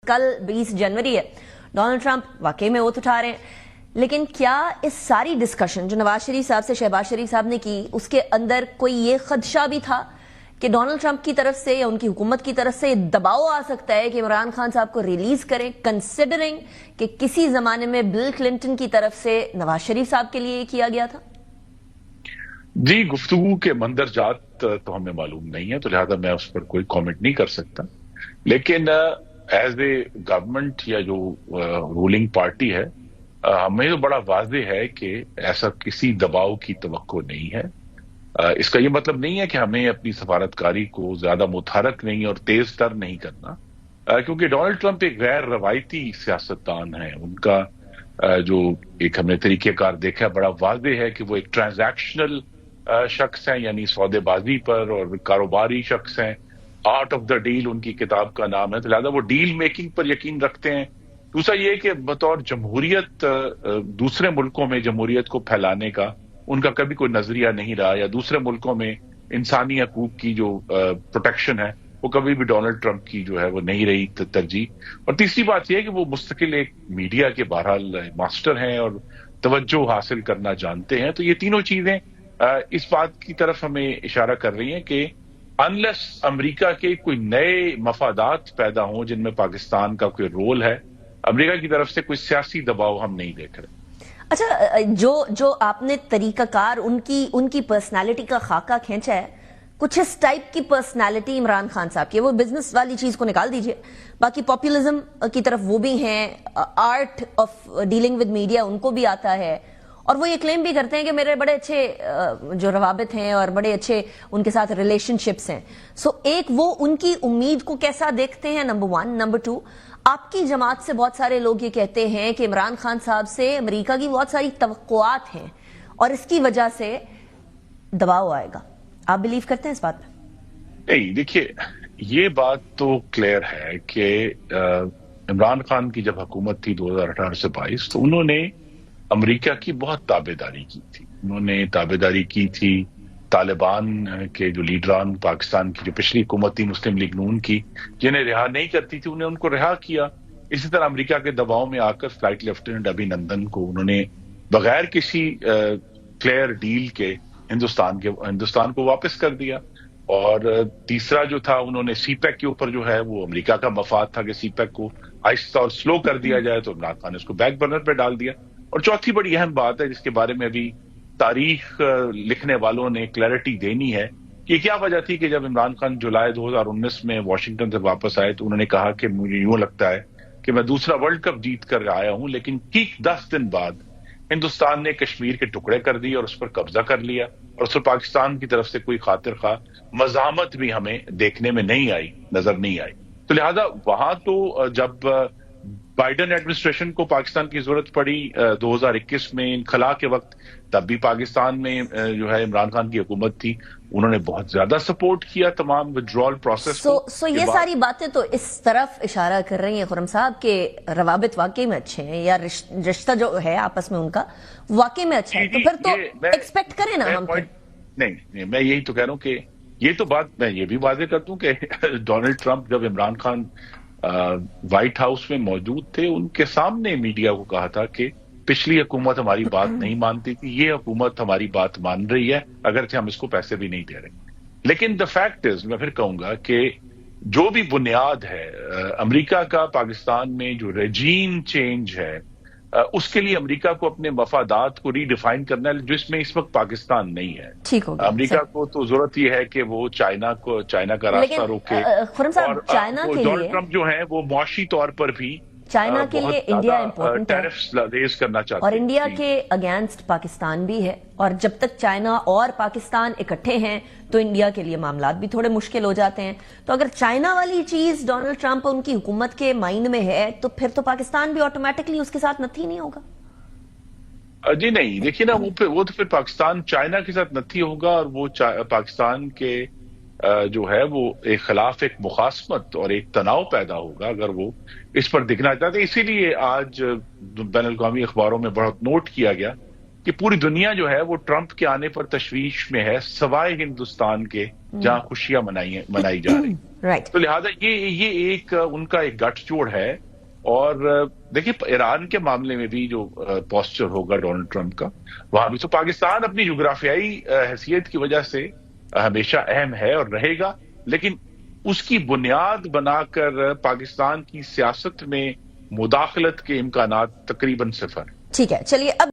कल 20 जनवरी है, Donald Trump वाकई में ओथ उठा रहे हैं, लेकिन क्या इस सारी डिस्कशन जो नवाज शरीफ साहब से शहबाज शरीफ साहब ने की उसके अंदर कोई ये खदशा भी था कि डोनाल्ड ट्रंप की तरफ से या उनकी हुकूमत की तरफ से दबाव आ सकता है कि इमरान खान साहब को रिलीज करें, कंसिडरिंग कि किसी जमाने में बिल क्लिंटन की तरफ से नवाज शरीफ साहब के लिए किया गया था? जी, गुफ्तगू के मंदरजात तो हमें मालूम नहीं है, तो लिहाजा मैं उस पर कोई कमेंट नहीं कर सकता। लेकिन एज ए गवर्नमेंट या जो रूलिंग पार्टी है, हमें तो बड़ा वाज़ेह है कि ऐसा किसी दबाव की तवक्को नहीं है। इसका ये मतलब नहीं है कि हमें अपनी सफारतकारी को ज्यादा मुतहरक नहीं और तेज तर नहीं करना, क्योंकि डोनाल्ड ट्रंप एक गैर रवायती सियासतदान है। उनका जो एक हमने तरीकेकार देखा बड़ा वाज़ेह है कि वो एक ट्रांजैक्शनल शख्स हैं, यानी सौदेबाजी पर, और कारोबारी शख्स हैं। आर्ट ऑफ द डील उनकी किताब का नाम है, तो लिहाजा वो डील मेकिंग पर यकीन रखते हैं। दूसरा ये कि बतौर जमहूरियत दूसरे मुल्कों में जमहूरियत को फैलाने का उनका कभी कोई नजरिया नहीं रहा, या दूसरे मुल्कों में इंसानी हकूक की जो प्रोटेक्शन है वो कभी भी डोनाल्ड ट्रंप की जो है वो नहीं रही तरजीह। और तीसरी बात यह है कि वो मुस्तकिल एक मीडिया के बहरहाल मास्टर हैं और तवज्जो हासिल करना जानते हैं। तो ये तीनों चीजें इस बात की तरफ हमें इशारा कर रही हैं कि अनलेस अमेरिका के कोई नए मफादात पैदा हों जिनमें पाकिस्तान का कोई रोल है, अमेरिका की तरफ से कोई सियासी दबाव हम नहीं देख रहे। अच्छा, जो आपने तरीकाकार उनकी पर्सनालिटी का खाका खींचा है, कुछ इस टाइप की पर्सनालिटी इमरान खान साहब की, वो बिजनेस वाली चीज को निकाल दीजिए, बाकी पॉपुलिज्म की तरफ वो भी हैं, art of dealing with media उनको भी आता है, और वो ये क्लेम भी करते हैं कि मेरे बड़े अच्छे जो रवाबित हैं और बड़े अच्छे उनके साथ रिलेशनशिप्स हैं। सो एक वो उनकी उम्मीद को कैसा देखते हैं, नंबर वन। नंबर टू, आपकी जमात से बहुत सारे लोग ये कहते हैं कि इमरान खान साहब से अमेरिका की बहुत सारी तवक्कुआत हैं और इसकी वजह से दबाव आएगा। आप बिलीव करते हैं इस बात पे? नहीं, देखिए, ये बात तो क्लियर है कि इमरान खान की जब हुकूमत थी 2018 से 22, तो उन्होंने अमेरिका की बहुत ताबेदारी की थी। उन्होंने ताबेदारी की थी तालिबान के जो लीडरान पाकिस्तान की जो पिछली हुकूमत थी मुस्लिम लीग नून की, जिन्हें रिहा नहीं करती थी, उन्हें उनको रिहा किया। इसी तरह अमेरिका के दबाव में आकर फ्लाइट लेफ्टिनेंट अभिनंदन को उन्होंने बगैर किसी क्लियर डील के हिंदुस्तान को वापस कर दिया। और तीसरा जो था, उन्होंने सीपैक के ऊपर जो है वो अमेरिका का मफाद था कि सीपैक को आहिस्ता और स्लो कर दिया जाए, तो इमरान खान ने उसको बैक बर्नर पे डाल दिया। और चौथी बड़ी अहम बात है जिसके बारे में अभी तारीख लिखने वालों ने क्लैरिटी देनी है कि क्या वजह थी कि जब इमरान खान जुलाई 2019 में वाशिंगटन से वापस आए तो उन्होंने कहा कि मुझे यूं लगता है कि मैं दूसरा वर्ल्ड कप जीत कर आया हूं, लेकिन ठीक 10 दिन बाद हिंदुस्तान ने कश्मीर के टुकड़े कर दिए और उस पर कब्जा कर लिया, और उस पर पाकिस्तान की तरफ से कोई खातिर खा मज़ामत भी हमें देखने में नजर नहीं आई। तो लिहाजा वहां तो जब बाइडन एडमिनिस्ट्रेशन को पाकिस्तान की जरूरत पड़ी 2021 में इनखला के वक्त, तब भी पाकिस्तान में जो है इमरान खान की हुकूमत थी, उन्होंने बहुत ज्यादा सपोर्ट किया तमाम विड्रॉल प्रोसेस को। सो ये सारी बातें तो इस तरफ इशारा कर रही हैं खुर्रम साहब के रवाबित वाकई में अच्छे हैं, या रिश्ता जो है आपस में उनका वाकई में अच्छा है, तो फिर तो एक्सपेक्ट करें ना हम। नहीं, मैं यही तो कह रहा हूं कि ये तो बात मैं ये भी वाजे कर दूं कि डोनाल्ड ट्रंप जब इमरान खान व्हाइट हाउस में मौजूद थे, उनके सामने मीडिया को कहा था कि पिछली हुकूमत हमारी बात नहीं मानती थी, ये हुकूमत हमारी बात मान रही है, अगरचे हम इसको पैसे भी नहीं दे रहे। लेकिन द फैक्ट इज, मैं फिर कहूंगा कि जो भी बुनियाद है अमेरिका का पाकिस्तान में जो रेजीम चेंज है, उसके लिए अमेरिका को अपने मफादात को रीडिफाइन करना है, जिसमें इस वक्त पाकिस्तान नहीं है। ठीक हो गया। अमेरिका को तो जरूरत यह है कि वो चाइना का रास्ता रोके, और चाइना के लिए डोनाल्ड ट्रंप जो है वो मुआशी तौर पर भी चाइना के लिए इंडिया इंपॉर्टेंट है, टैरिफ्स रेज करना चाहते और इंडिया के अगेंस्ट पाकिस्तान भी है, और जब तक चाइना और पाकिस्तान इकट्ठे हैं तो इंडिया के लिए मामलात भी थोड़े मुश्किल हो जाते हैं। तो अगर चाइना वाली चीज डोनाल्ड ट्रंप उनकी हुकूमत के माइंड में है, तो फिर तो पाकिस्तान भी ऑटोमेटिकली उसके साथ नथी नहीं होगा। जी नहीं, देखिए ना, वो तो फिर पाकिस्तान चाइना के साथ नथी होगा, और वो पाकिस्तान के जो है वो एक खिलाफ एक मुखासमत और एक तनाव पैदा होगा अगर वो इस पर दिखना चाहते। इसीलिए आज बैनुल-अक़वामी अखबारों में बहुत नोट किया गया کہ پوری دنیا جو ہے وہ ٹرمپ کے آنے پر تشویش میں ہے سوائے ہندوستان کے جہاں خوشیاں منائی جا رہی. رائٹ. تو لہذا یہ ایک ان کا ایک گٹھ جوڑ ہے. اور دیکھیے ایران کے معاملے میں بھی جو پوسچر ہوگا ڈونلڈ ٹرمپ کا وہاں بھی تو پاکستان اپنی جغرافیائی حیثیت کی وجہ سے ہمیشہ اہم ہے اور رہے گا, لیکن اس کی بنیاد بنا کر پاکستان کی سیاست میں مداخلت کے امکانات تقریباً صفر. ٹھیک ہے, چلیے اب